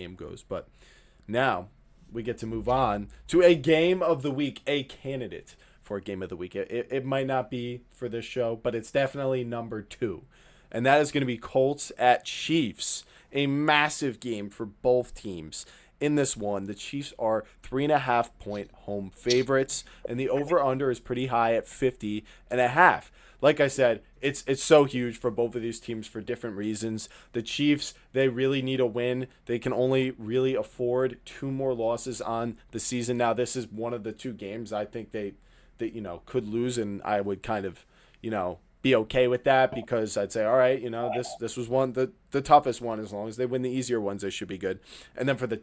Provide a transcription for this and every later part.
game goes. But now we get to move on to a game of the week, a candidate for a game of the week. It might not be for this show, but it's definitely number two. And that is going to be Colts at Chiefs. A massive game for both teams. In this one, the Chiefs are 3.5 point home favorites, and the over/under is pretty high at 50.5. Like I said, it's so huge for both of these teams for different reasons. The Chiefs, they really need a win. They can only really afford two more losses on the season. Now, this is one of the two games I think they could lose, and I would kind of be okay with that, because I'd say, all right, this was one the toughest one. As long as they win the easier ones, they should be good. And then for the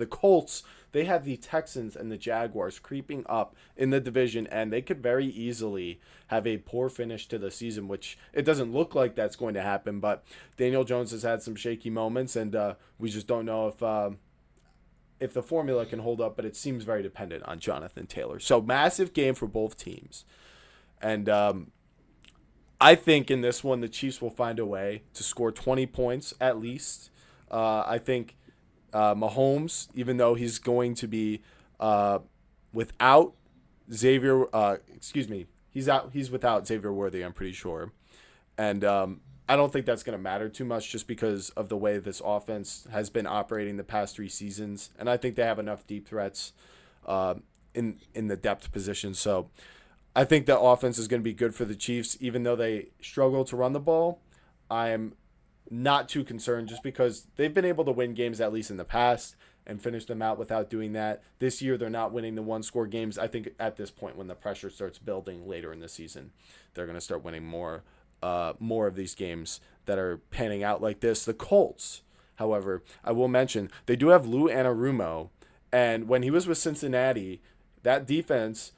Colts, they have the Texans and the Jaguars creeping up in the division, and they could very easily have a poor finish to the season, which it doesn't look like that's going to happen. But Daniel Jones has had some shaky moments, and we just don't know if the formula can hold up, but it seems very dependent on Jonathan Taylor. So massive game for both teams. And I think in this one, the Chiefs will find a way to score 20 points at least. I think Mahomes, even though he's going to be without Xavier, he's without Xavier Worthy, I'm pretty sure. And I don't think that's going to matter too much, just because of the way this offense has been operating the past 3 seasons. And I think they have enough deep threats in the depth position. So I think the offense is going to be good for the Chiefs, even though they struggle to run the ball. I am not too concerned, just because they've been able to win games, at least in the past, and finish them out without doing that. This year, they're not winning the one-score games. I think at this point, when the pressure starts building later in the season, they're going to start winning more of these games that are panning out like this. The Colts, however, I will mention, they do have Lou Anarumo, and when he was with Cincinnati, that defense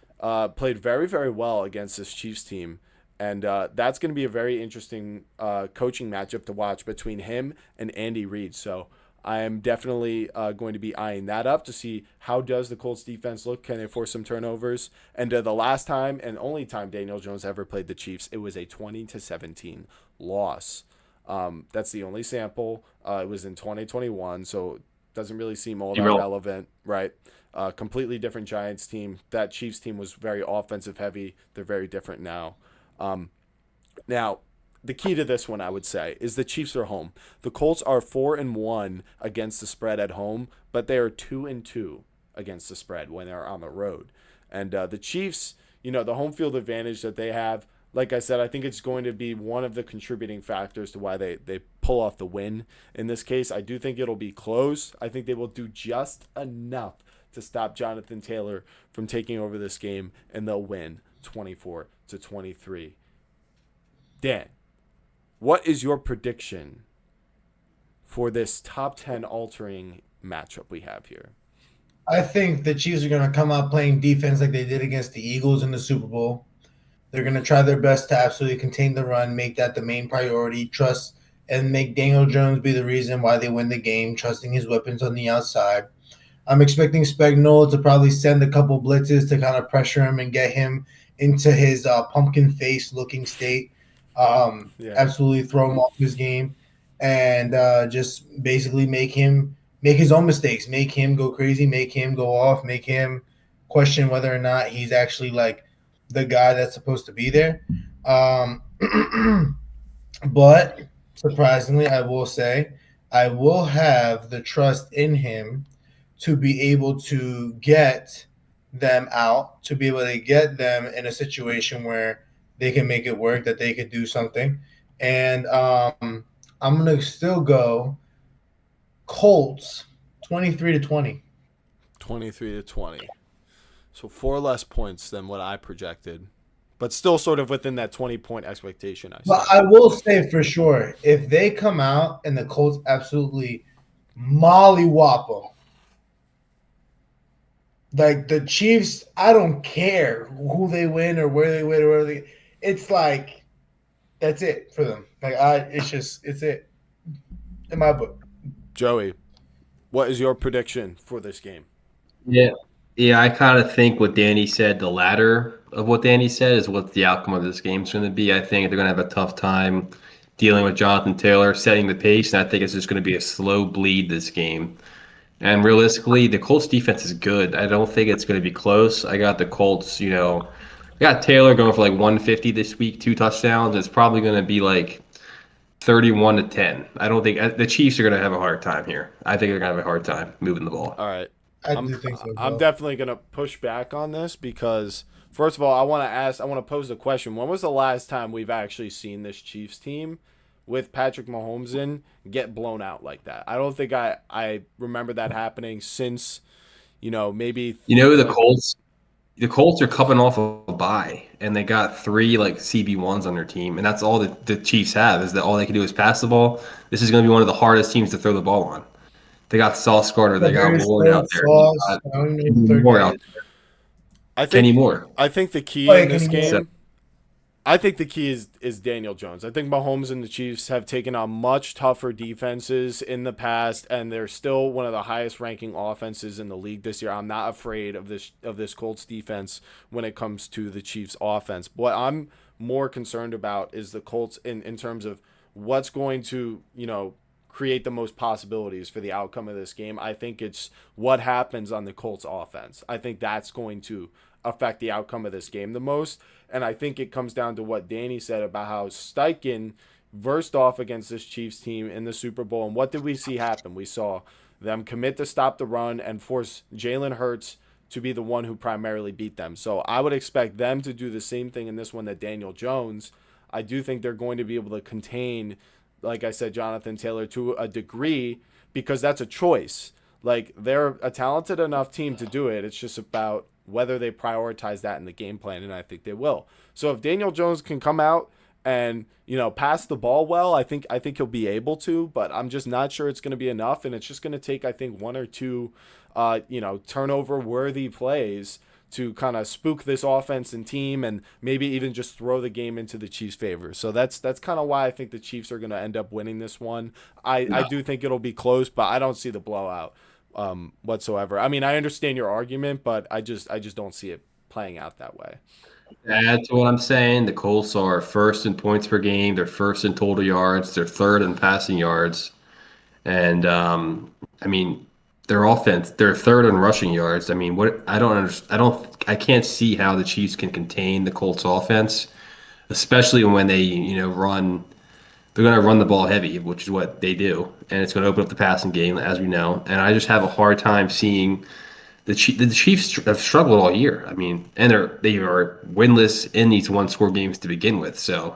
played very, very well against this Chiefs team. And that's going to be a very interesting coaching matchup to watch between him and Andy Reid. So I am definitely going to be eyeing that up to see how does the Colts defense look. Can they force some turnovers? And the last time and only time Daniel Jones ever played the Chiefs, it was a 20-17 loss. That's the only sample. It was in 2021, so it doesn't really seem all that relevant, right? Completely different Giants team. That Chiefs team was very offensive heavy. They're very different now. Now, the key to this one, I would say, is the Chiefs are home. The Colts are 4-1 against the spread at home, but they are 2-2 against the spread when they're on the road. And the Chiefs, the home field advantage that they have, like I said, I think it's going to be one of the contributing factors to why they pull off the win. In this case, I do think it'll be close. I think they will do just enough to stop Jonathan Taylor from taking over this game, and they'll win 24-23. Dan, what is your prediction for this top 10 altering matchup we have here? I think the Chiefs are going to come out playing defense like they did against the Eagles in the Super Bowl. They're going to try their best to absolutely contain the run, make that the main priority, trust, and make Daniel Jones be the reason why they win the game, trusting his weapons on the outside. I'm expecting Spagnuolo to probably send a couple blitzes to kind of pressure him and get him into his pumpkin face looking state. Absolutely throw him off his game, and just basically make his own mistakes, make him go crazy, make him go off, make him question whether or not he's actually like the guy that's supposed to be there. But surprisingly, I will say I will have the trust in him to be able to get them out, to be able to get them in a situation where they can make it work, that they could do something. And I'm going to still go Colts 23-20. 23-20. So 4 less points than what I projected, but still sort of within that 20-point expectation. But I will say for sure, if they come out and the Colts absolutely mollywop them, like the Chiefs, I don't care who they win or where they win or where they. It's like that's it for them. Like it's it in my book. Joey, what is your prediction for this game? Yeah, I kind of think what Danny said, the latter of what Danny said, is what the outcome of this game is going to be. I think they're going to have a tough time dealing with Jonathan Taylor, setting the pace, and I think it's just going to be a slow bleed this game. And realistically, the Colts defense is good. I don't think it's going to be close. I got the Colts, I got Taylor going for like 150 this week, 2 touchdowns. It's probably going to be like 31-10. I don't think the Chiefs are going to have a hard time here. I think they're going to have a hard time moving the ball. All right. I do think so as I'm well. definitely going to push back on this because, first of all, I want to pose the question. When was the last time we've actually seen this Chiefs team with Patrick Mahomes in get blown out like that? I don't think I remember that happening since, maybe. The Colts are coming off of a bye, and they got 3 like CB1s on their team, and that's all that the Chiefs have is that all they can do is pass the ball. This is going to be one of the hardest teams to throw the ball on. They got Sauce Gardner, they got Ward out there, Kenny Moore out there. Kenny Moore. I think the key Oh, in yeah, this Kenny Moore. game. I think the key is Daniel Jones. I think Mahomes and the Chiefs have taken on much tougher defenses in the past, and they're still one of the highest ranking offenses in the league this year. I'm not afraid of this Colts defense when it comes to the Chiefs offense. What I'm more concerned about is the Colts in terms of what's going to, create the most possibilities for the outcome of this game. I think it's what happens on the Colts offense. I think that's going to affect the outcome of this game the most. And I think it comes down to what Danny said about how Steichen versed off against this Chiefs team in the Super Bowl. And what did we see happen? We saw them commit to stop the run and force Jalen Hurts to be the one who primarily beat them. So I would expect them to do the same thing in this one that Daniel Jones. I do think they're going to be able to contain, like I said, Jonathan Taylor to a degree because that's a choice. Like, they're a talented enough team to do it. It's just about whether they prioritize that in the game plan, and I think they will. So if Daniel Jones can come out and, pass the ball well, I think he'll be able to, but I'm just not sure it's going to be enough, and it's just going to take, I think, 1 or 2, turnover-worthy plays to kind of spook this offense and team and maybe even just throw the game into the Chiefs' favor. So that's kind of why I think the Chiefs are going to end up winning this one. I do think it'll be close, but I don't see the blowout whatsoever. I mean, I understand your argument, but I just don't see it playing out that way. Add to what I'm saying, the Colts are first in points per game. They're first in total yards. They're third in passing yards. And, their offense, they're third in rushing yards. I mean, I can't see how the Chiefs can contain the Colts offense, especially when they, run. They're going to run the ball heavy, which is what they do, and it's going to open up the passing game, as we know. And I just have a hard time seeing the Chiefs have struggled all year. I mean, and they are winless in these one-score games to begin with. So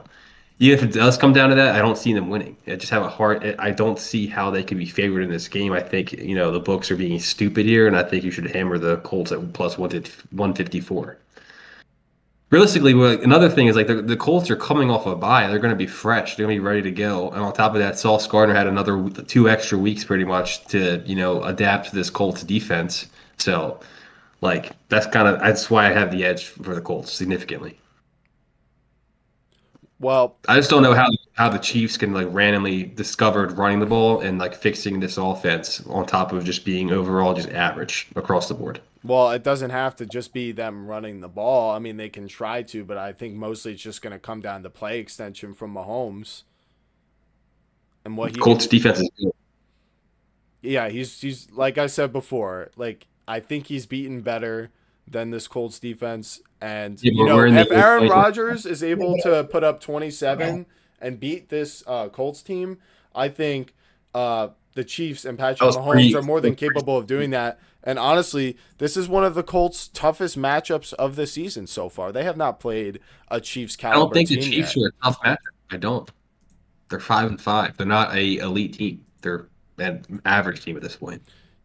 even if it does come down to that, I don't see them winning. I don't see how they could be favored in this game. I think, the books are being stupid here, and I think you should hammer the Colts at plus 154. Realistically, another thing is like the Colts are coming off a bye. They're going to be fresh. They're going to be ready to go. And on top of that, Sauce Gardner had another 2 extra weeks pretty much to, adapt to this Colts defense. So, that's why I have the edge for the Colts significantly. Well, I just don't know how the Chiefs can randomly discovered running the ball and fixing this offense on top of just being overall just average across the board. Well, it doesn't have to just be them running the ball. I mean, they can try to, but I think mostly it's just going to come down to play extension from Mahomes and what he Colts defense is good. Yeah, he's like I said before, I think he's beaten better than this Colts defense. And if Aaron Rodgers is able to put up 27 and beat this Colts team, I think the Chiefs and Patrick Mahomes are more than capable of doing that. And honestly, this is one of the Colts' toughest matchups of the season so far. They have not played a Chiefs caliber team. I don't think the Chiefs are a tough matchup. I don't. They're 5-5. They're not a elite team. They're an average team at this point.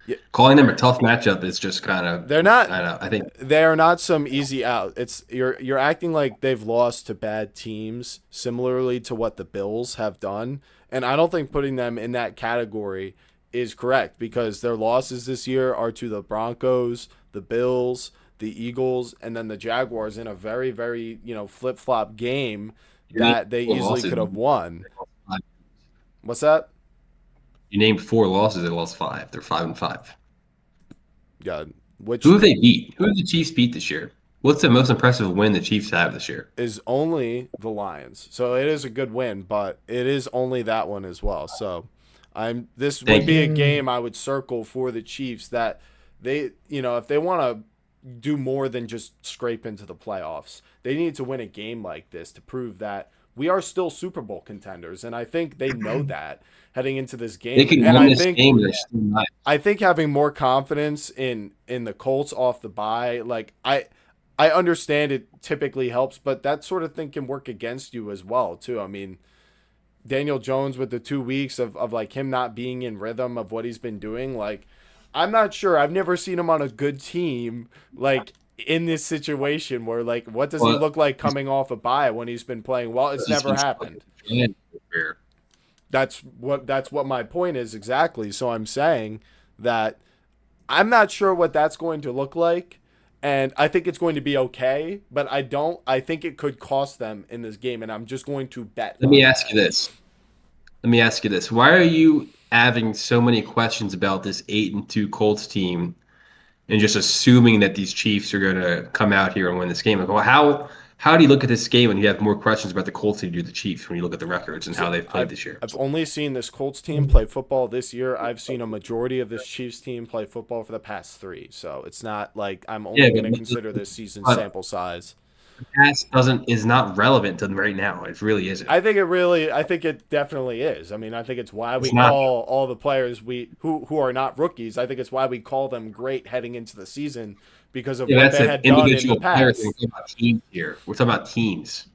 Yeah. Calling them a tough matchup is just kind of. They're not. I know. I think they are not some easy out. It's you're acting like they've lost to bad teams, similarly to what the Bills have done, and I don't think putting them in that category is correct because their losses this year are to the Broncos, the Bills, the Eagles, and then the Jaguars in a very, very flip-flop game that they easily could have won. What's that? You named 4 losses. They lost 5. They're 5-5. Yeah. Who have they beat? Who did the Chiefs beat this year? What's the most impressive win the Chiefs have this year? Is only the Lions. So it is a good win, but it is only that one as well. So this would Thank be you. a game I would circle for the Chiefs that they, if they want to do more than just scrape into the playoffs, they need to win a game like this to prove that we are still Super Bowl contenders, and I think they know that heading into this They game. could And win I this think game. They're still not. I think having more confidence in the Colts off the bye, like I understand it typically helps, but that sort of thing can work against you as well too. I mean, Daniel Jones with the 2 weeks of like him not being in rhythm of what he's been doing, like I'm not sure. I've never seen him on a good team like in this situation where like what does he Well, look like coming off a bye when he's been playing well? It's he's never been stuck in happened. Japan career. That's what my point is exactly. So I'm saying that I'm not sure what that's going to look like, and I think it's going to be okay, but I think it could cost them in this game, and I'm just going to bet Let on me ask that. you this. Let me ask you this. Why are you having so many questions about this 8-2 Colts team and just assuming that these Chiefs are going to come out here and win this game? Like, well, how do you look at this game when you have more questions about the Colts than you do the Chiefs when you look at the records and how So they've played this year? I've only seen this Colts team play football this year. I've seen a majority of this Chiefs team play football for the past 3. So it's not like I'm Yeah, only going to consider this season but sample size. the past doesn't is not relevant to them right now. It really isn't. I think it definitely is. I mean, I think it's why we It's not. call all the players who are not rookies. I think it's why we call them great heading into the season because of Yeah, what that's they an had done in the individual player thing. past. We're talking about teams here. We're talking about teams.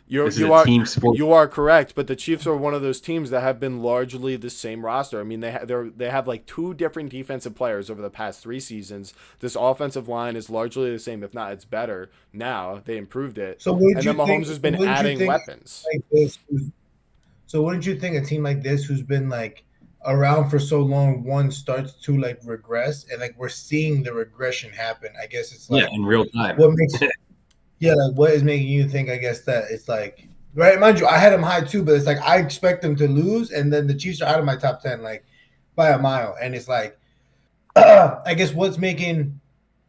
You This is you a are team sport. you are correct, but the Chiefs are one of those teams that have been largely the same roster. I mean, they have like 2 different defensive players over the past 3 seasons. This offensive line is largely the same, if not it's better. Now they improved it, So wouldn't and you then Mahomes think? has been Wouldn't you adding think weapons. like this? So wouldn't you think a team like this, who's been like around for so long, one starts to like regress, and like we're seeing the regression happen? I guess it's Yeah, like in real time. what makes yeah, like what is making you think? I guess that it's like right, mind you, I had them high too, but it's like I expect them to lose, and then the Chiefs are out of my top 10 like by a mile, and it's like I guess what's making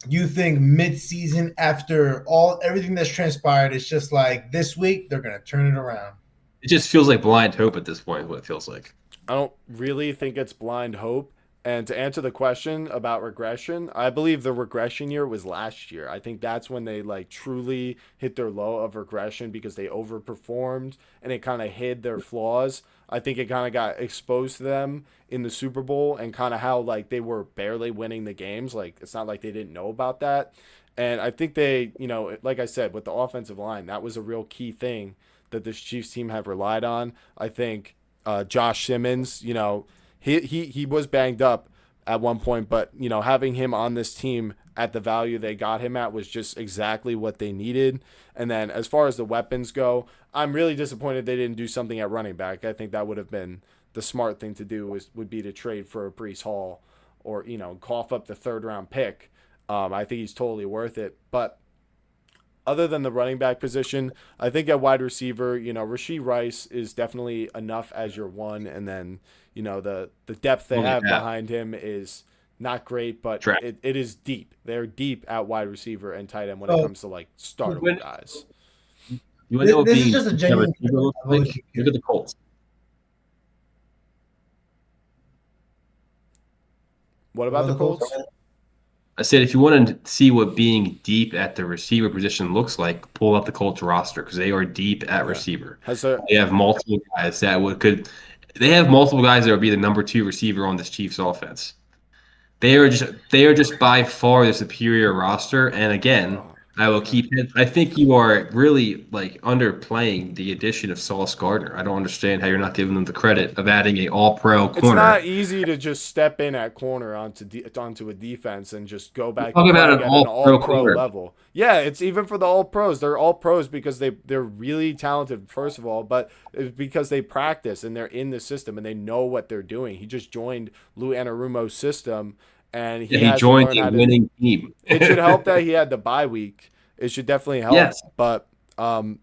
you think mid-season after all everything that's transpired, it's just like this week they're gonna turn it around. It just feels like blind hope at this point, what it feels like. I don't really think it's blind hope. And to answer the question about regression, I believe the regression year was last year. I think that's when they like truly hit their low of regression because they overperformed and it kind of hid their flaws. I think it kind of got exposed to them in the Super Bowl and kind of how like they were barely winning the games. Like it's not like they didn't know about that. And I think they, like I said, with the offensive line, that was a real key thing that this Chiefs team have relied on. I think Josh Simmons, he was banged up at one point, but having him on this team at the value they got him at was just exactly what they needed. And then as far as the weapons go, I'm really disappointed they didn't do something at running back. I think that would have been the smart thing to do would be to trade for a Brees Hall or cough up the 3rd round pick. I think he's totally worth it, but other than the running back position, I think at wide receiver, Rashee Rice is definitely enough as your one, and then the depth they Only have half. behind him is not great, but Track. it is deep. They're deep at wide receiver and tight end when it So comes to like startable When guys. you want to know what this is being just a a genuine receiver looks I'm like? always Look at the Colts. What about about the the Colts. Colts? I said if you want to see what being deep at the receiver position looks like, pull up the Colts roster because they are deep at Yeah. receiver. Has there They have multiple guys that could. They have multiple guys that would be the number 2 receiver on this Chiefs offense. They are just by far the superior roster. And again, oh, I will yeah. keep it. I think you are really like underplaying the addition of Sauce Gardner. I don't understand how you're not giving them the credit of adding a All-Pro It's not corner. easy to just step in at corner onto a defense and just go We're back to talking about playing an at an all All-Pro pro corner. level. Yeah, it's even for the all pros. They're all pros because they're really talented first of all, but it's because they practice and they're in the system and they know what they're doing. He just joined Lou Anarumo's system and Yeah, he he has to joined learn a how to. winning team. It should help that he had the bye week. It should definitely help, Yes. but um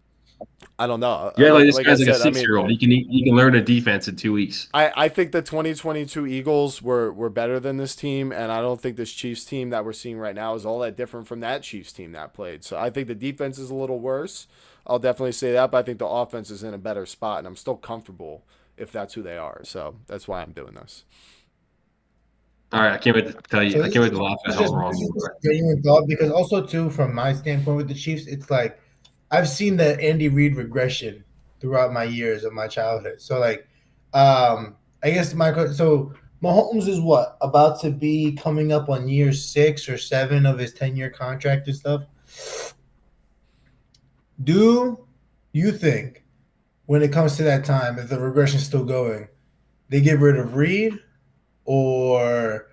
I don't know. Yeah, like this Like I guy's like a said, I mean, 6-year-old. He can learn a defense in 2 weeks. I think the 2022 Eagles were better than this team, and I don't think this Chiefs team that we're seeing right now is all that different from that Chiefs team that played. So I think the defense is a little worse. I'll definitely say that, but I think the offense is in a better spot, and I'm still comfortable if that's who they are. So that's why I'm doing this. All right, I can't wait to tell you. So I can't wait to laugh at this how is wrong this is you just were. genuine thought because also too from my standpoint with the Chiefs, it's like I've seen the Andy Reid regression throughout my years of my childhood. So like, I guess so Mahomes is what about to be coming up on year 6 or 7 of his 10-year contract and stuff. Do you think when it comes to that time, if the regression is still going, they get rid of Reid or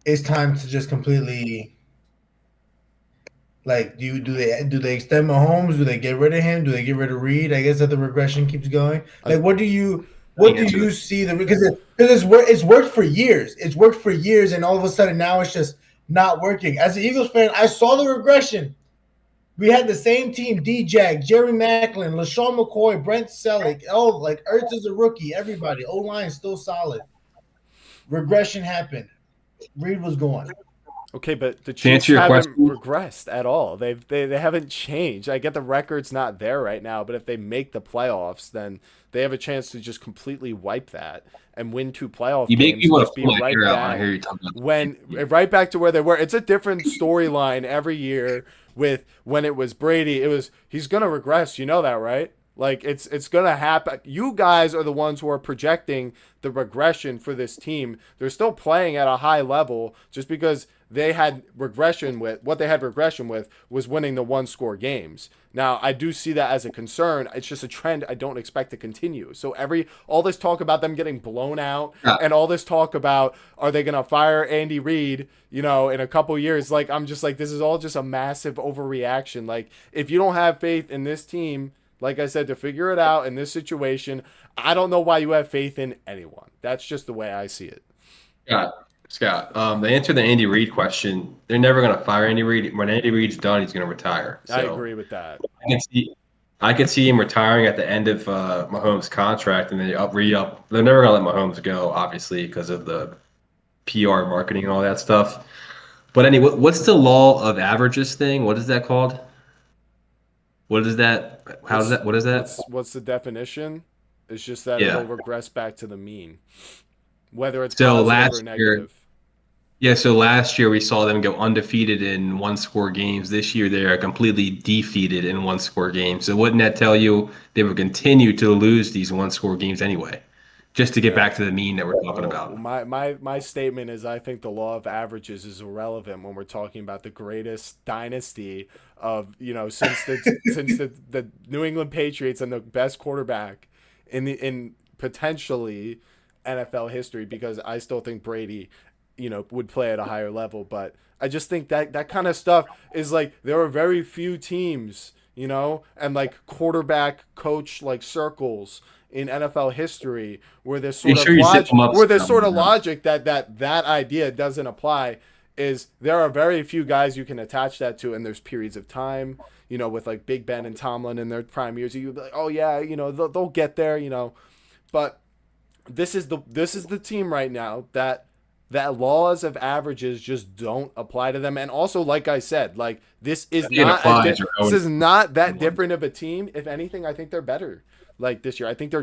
it's time to just completely like do they extend Mahomes? Do they get rid of him? Do they get rid of Reed? I guess that the regression keeps going. Like, what do you Answer that. see the because it's worked for years. It's worked for years, and all of a sudden now it's just not working. As an Eagles fan, I saw the regression. We had the same team: D-Jack, Jerry Maclin, LaShawn McCoy, Brent Selleck. Oh, like Ertz is a rookie. Everybody, O-line still solid. Regression happened. Reed was gone. Okay, but the To Chiefs answer your haven't question, regressed at all. They haven't changed. I get the record's not there right now, but if they make the playoffs, then they have a chance to just completely wipe that and win 2 playoff you make games me and want just to be pull my right hair out when I back hear you talk about when the right back to where they were. It's a different storyline every year with when it was Brady. It was he's gonna regress. You know that, right? Like it's gonna happen. You guys are the ones who are projecting the regression for this team. They're still playing at a high level just because they had regression with what they had regression with was winning the 1-score games. Now I do see that as a concern. It's just a trend I don't expect to continue. So all this talk about them getting blown out Yeah. and all this talk about are they gonna fire Andy Reid, in a couple years, like I'm just like this is all just a massive overreaction. Like if you don't have faith in this team, like I said, to figure it out in this situation, I don't know why you have faith in anyone. That's just the way I see it. Scott. The answer to the Andy Reid question: they're never going to fire Andy Reid. When Andy Reid's done, he's going to retire. I So agree with that. I could see him retiring at the end of Mahomes' contract, and then re-up. They're never going to let Mahomes go, obviously, because of the PR marketing and all that stuff. But anyway, what's the law of averages thing? What is that called? What is that? How does that? What is that? What's the definition? It's just that Yeah. it'll regress back to the mean, whether it's So positive or last year, negative. yeah. So last year we saw them go undefeated in 1-score games. This year they are completely defeated in 1-score games. So wouldn't that tell you they would continue to lose these 1-score games anyway, just to get Yeah. back to the mean that we're talking Well, about? my statement is I think the law of averages is irrelevant when we're talking about the greatest dynasty of since the New England Patriots and the best quarterback in potentially NFL history, because I still think Brady would play at a higher level, but I just think that kind of stuff is like there are very few teams, and like quarterback coach like circles in NFL history where there's sort Make of sure you zip logic, them up. where there's sort of Scott. logic that idea doesn't apply. Is there are very few guys you can attach that to, and there's periods of time, with like Big Ben and Tomlin in their prime years. You'd be like, oh yeah, they'll get there, but this is the team right now that laws of averages just don't apply to them. And also, like I said, like this is If it applies, you're this going is not that to- different of a team. If anything, I think they're better. Like this year, I think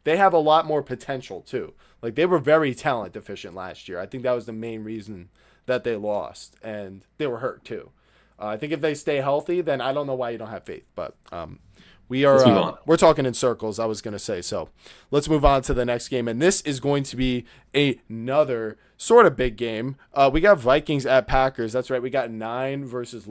they have a lot more potential too. Like they were very talent deficient last year. I think that was the main reason that they lost, and they were hurt too. I think if they stay healthy, then I don't know why you don't have faith. But Let's move on. we're talking in circles, I was going to say. So let's move on to the next game. And this is going to be another sort of big game. We got Vikings at Packers. That's right. We got 9 versus